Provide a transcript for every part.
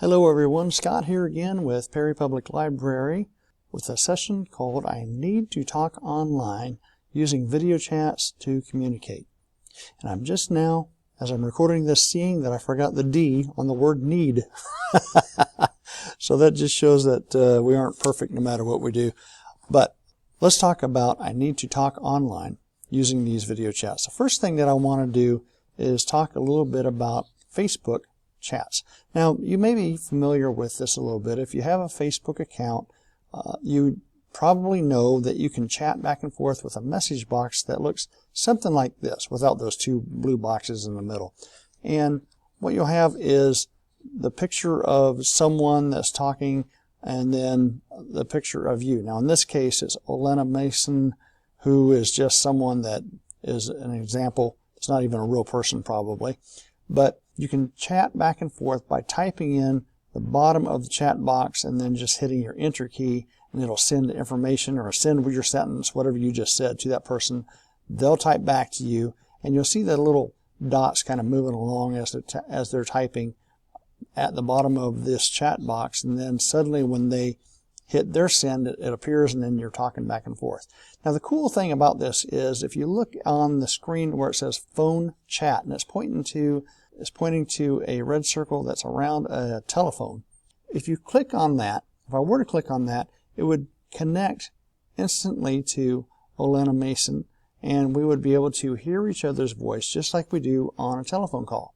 Hello everyone, Scott here again with Perry Public Library with a session called I Need to Talk Online Using Video Chats to Communicate. And I'm just now, as I'm recording this, seeing that I forgot the D on the word need. So that just shows that we aren't perfect no matter what we do. But let's talk about I need to talk online using these video chats. The first thing that I want to do is talk a little bit about Facebook chats. Now, you may be familiar with this a little bit. If you have a Facebook account, you probably know that you can chat back and forth with a message box that looks something like this, without those two blue boxes in the middle. And what you'll have is the picture of someone that's talking and then the picture of you. Now, in this case, it's Olena Mason, who is just someone that is an example. It's not even a real person probably. But you can chat back and forth by typing in the bottom of the chat box and then just hitting your enter key, and it'll send information or send your sentence, whatever you just said, to that person. They'll type back to you, and you'll see the little dots kind of moving along as they're typing at the bottom of this chat box, and then suddenly when they hit their send, it appears, and then you're talking back and forth. Now, the cool thing about this is if you look on the screen where it says phone chat, and it's pointing to a red circle that's around a telephone. If you click on that, if I were to click on that, it would connect instantly to Olena Mason, and we would be able to hear each other's voice just like we do on a telephone call.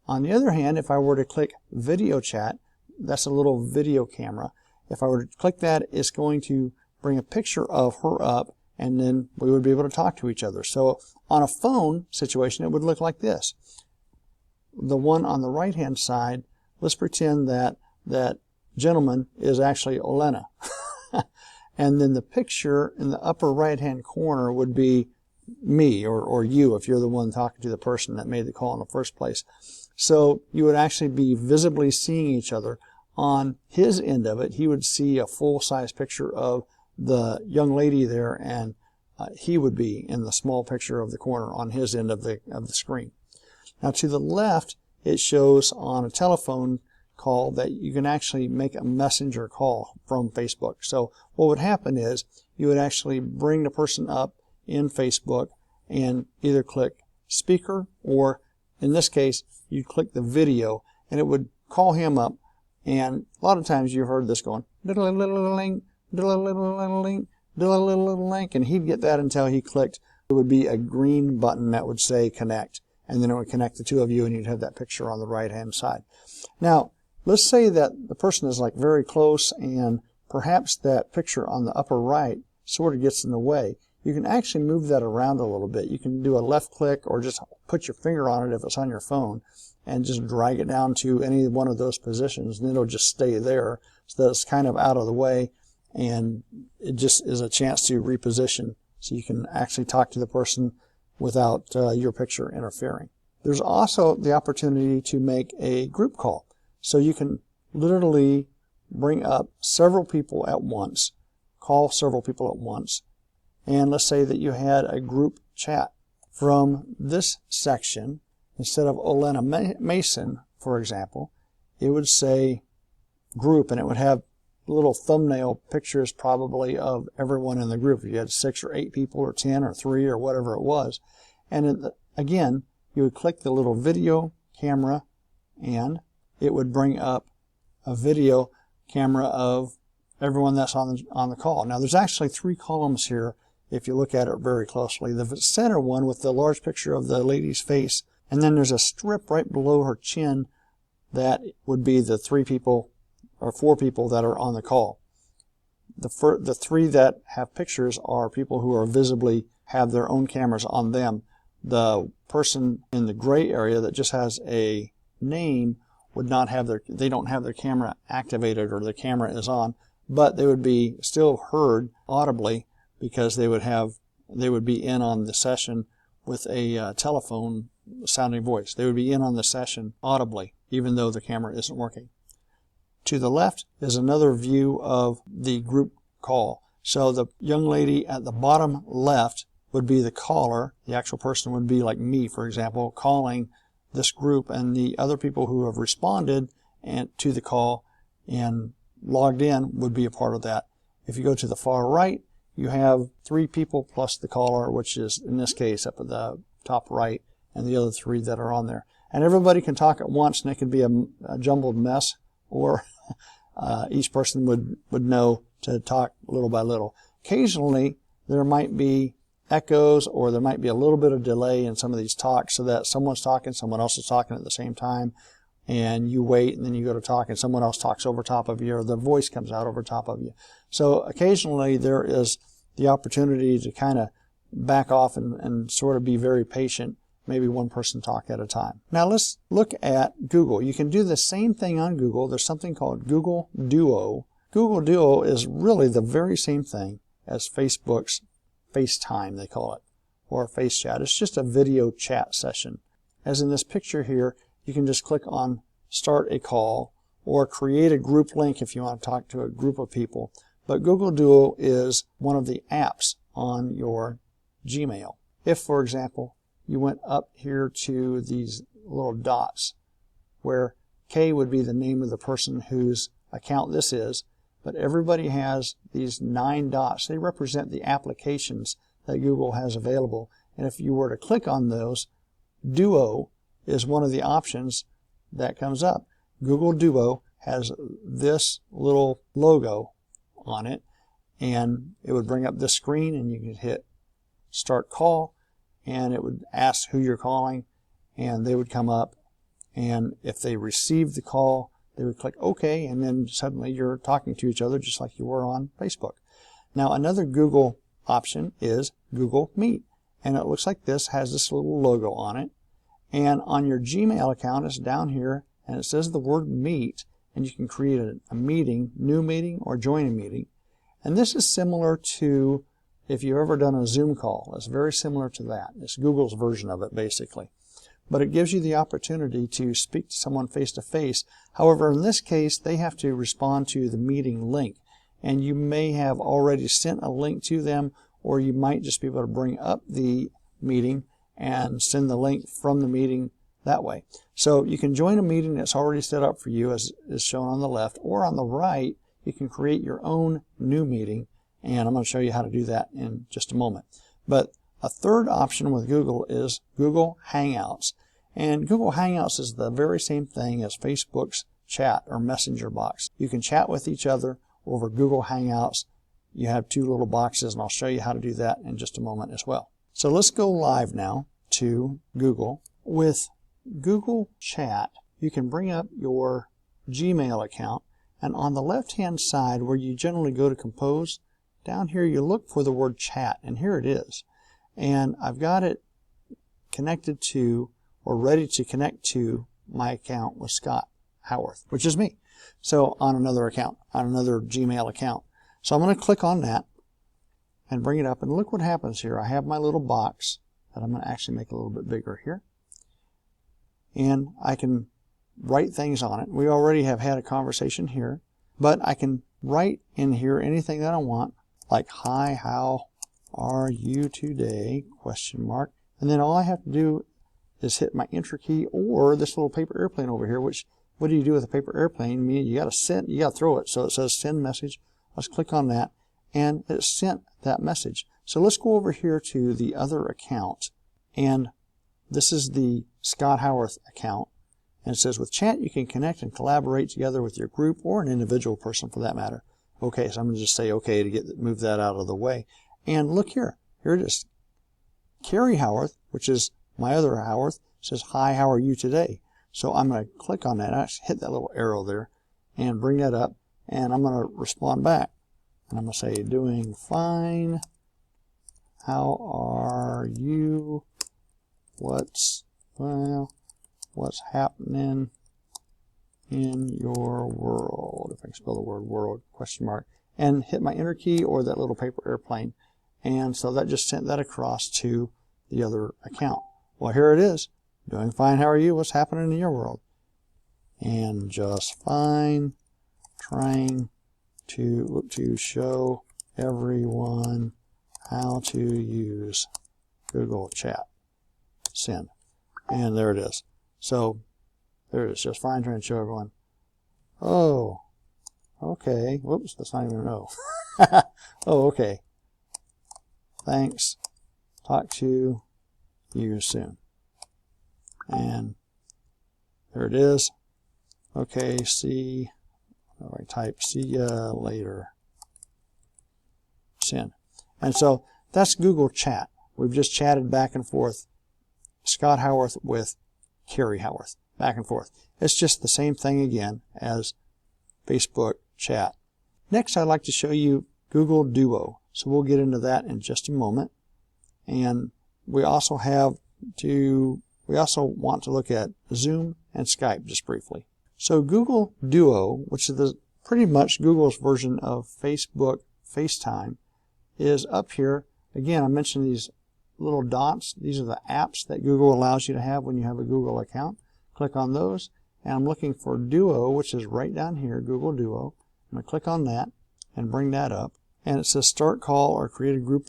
On the other hand, if I were to click video chat, that's a little video camera. If I were to click that, it's going to bring a picture of her up, and then we would be able to talk to each other. So on a phone situation, it would look like this. The one on the right hand side, let's pretend that that gentleman is actually Olena. And then the picture in the upper right hand corner would be me or you, if you're the one talking to the person that made the call in the first place. So you would actually be visibly seeing each other. On his end of it, he would see a full-size picture of the young lady there, and he would be in the small picture of the corner on his end of the screen. Now, to the left, it shows on a telephone call that you can actually make a messenger call from Facebook. So what would happen is you would actually bring the person up in Facebook and either click speaker, or in this case, you'd click the video, and it would call him up. And a lot of times you've heard this going, diddle-a-little-link, diddle-a-little-link, diddle-a-little-link, and he'd get that until he clicked. It would be a green button that would say connect, and then it would connect the two of you, and you'd have that picture on the right-hand side. Now, let's say that the person is like very close, and perhaps that picture on the upper right sort of gets in the way. You can actually move that around a little bit. You can do a left click or just put your finger on it if it's on your phone, and just drag it down to any one of those positions, and it'll just stay there so that it's kind of out of the way, and it just is a chance to reposition so you can actually talk to the person without your picture interfering. There's also the opportunity to make a group call. So you can literally bring up several people at once, call several people at once, and let's say that you had a group chat. From this section, instead of Olena Mason, for example, it would say group, and it would have little thumbnail pictures probably of everyone in the group. If you had 6 or 8 people or 10 or 3 or whatever it was. And again, you would click the little video camera, and it would bring up a video camera of everyone that's on the call. Now, there's actually 3 columns here if you look at it very closely. The center one with the large picture of the lady's face, and then there's a strip right below her chin that would be the 3 people or 4 people that are on the call. The 3 that have pictures are people who are visibly have their own cameras on them. The person in the gray area that just has a name would not have they don't have their camera activated, or their camera is on, but they would be still heard audibly because they would be in on the session with a telephone sounding voice. They would be in on the session audibly, even though the camera isn't working. To the left is another view of the group call. So the young lady at the bottom left would be the caller. The actual person would be like me, for example, calling this group, and the other people who have responded and to the call, and logged in would be a part of that. If you go to the far right, you have 3 people plus the caller, which is in this case up at the top right, and the other 3 that are on there. And everybody can talk at once, and it can be a jumbled mess, or each person would know to talk little by little. Occasionally, there might be echoes, or there might be a little bit of delay in some of these talks, so that someone's talking, someone else is talking at the same time, and you wait, and then you go to talk, and someone else talks over top of you, or the voice comes out over top of you. So occasionally there is the opportunity to kind of back off and sort of be very patient, maybe one person talk at a time. Now let's look at Google. You can do the same thing on Google. There's something called Google Duo. Google Duo is really the very same thing as Facebook's FaceTime, they call it, or FaceChat. It's just a video chat session. As in this picture here, you can just click on Start a Call or create a group link if you want to talk to a group of people. But Google Duo is one of the apps on your Gmail. If, for example, you went up here to these little dots, where K would be the name of the person whose account this is, but everybody has these 9 dots. They represent the applications that Google has available. And if you were to click on those, Duo is one of the options that comes up. Google Duo has this little logo on it, and it would bring up this screen, and you could hit Start Call, and it would ask who you're calling, and they would come up, and if they received the call, they would click OK, and then suddenly you're talking to each other just like you were on Facebook. Now another Google option is Google Meet, and it looks like this, has this little logo on it, and on your Gmail account it's down here, and it says the word Meet, and you can create a meeting, new meeting, or join a meeting. And this is similar to if you've ever done a Zoom call. It's very similar to that. It's Google's version of it, basically. But it gives you the opportunity to speak to someone face-to-face. However, in this case, they have to respond to the meeting link. And you may have already sent a link to them, or you might just be able to bring up the meeting and send the link from the meeting that way. So you can join a meeting that's already set up for you, as is shown on the left, or on the right, you can create your own new meeting, and I'm going to show you how to do that in just a moment. But a third option with Google is Google Hangouts. And Google Hangouts is the very same thing as Facebook's chat or messenger box. You can chat with each other over Google Hangouts. You have 2 little boxes, and I'll show you how to do that in just a moment as well. So let's go live now to Google. With Google Chat, you can bring up your Gmail account, and on the left-hand side where you generally go to compose, down here you look for the word chat, and here it is. And I've got it connected to, or ready to connect to, my account with Scott Howarth, which is me. So on another account, on another Gmail account. So I'm going to click on that and bring it up, and look what happens here. I have my little box that I'm going to actually make a little bit bigger here. And I can write things on it. We already have had a conversation here, but I can write in here anything that I want, like, hi, how are you today, ? And then all I have to do is hit my enter key, or this little paper airplane over here, which, what do you do with a paper airplane? I mean, you got to send, you got to throw it. So it says send message. Let's click on that, and it sent that message. So let's go over here to the other account, and this is the Scott Howarth account. And it says with chat you can connect and collaborate together with your group or an individual person for that matter. Okay, so I'm going to just say okay to move that out of the way. And look here. Here it is. Carrie Howarth, which is my other Howarth, says, hi, how are you today? So I'm going to click on that. I hit that little arrow there and bring that up, and I'm going to respond back. And I'm going to say, doing fine. How are you? What's happening in your world? If I can spell the word world, ? And hit my enter key or that little paper airplane. And so that just sent that across to the other account. Well, here it is. Doing fine. How are you? What's happening in your world? And just fine. Trying to show everyone how to use Google Chat. Send. And there it is. So there it is. Just fine. Trying to show everyone Oh, okay. Whoops, that's not even an O. Oh, okay. Thanks. Talk to you soon. And there it is. Okay, see, I type, see ya later. Send. And so that's Google Chat. We've just chatted back and forth, Scott Howarth with Carrie Howarth, back and forth. It's just the same thing again as Facebook Chat. Next, I'd like to show you Google Duo. So we'll get into that in just a moment. And we also want to look at Zoom and Skype just briefly. So Google Duo, which is pretty much Google's version of Facebook FaceTime, is up here. Again, I mentioned these little dots. These are the apps that Google allows you to have when you have a Google account. Click on those, and I'm looking for Duo, which is right down here, Google Duo. I'm going to click on that and bring that up. And it says start call or create a group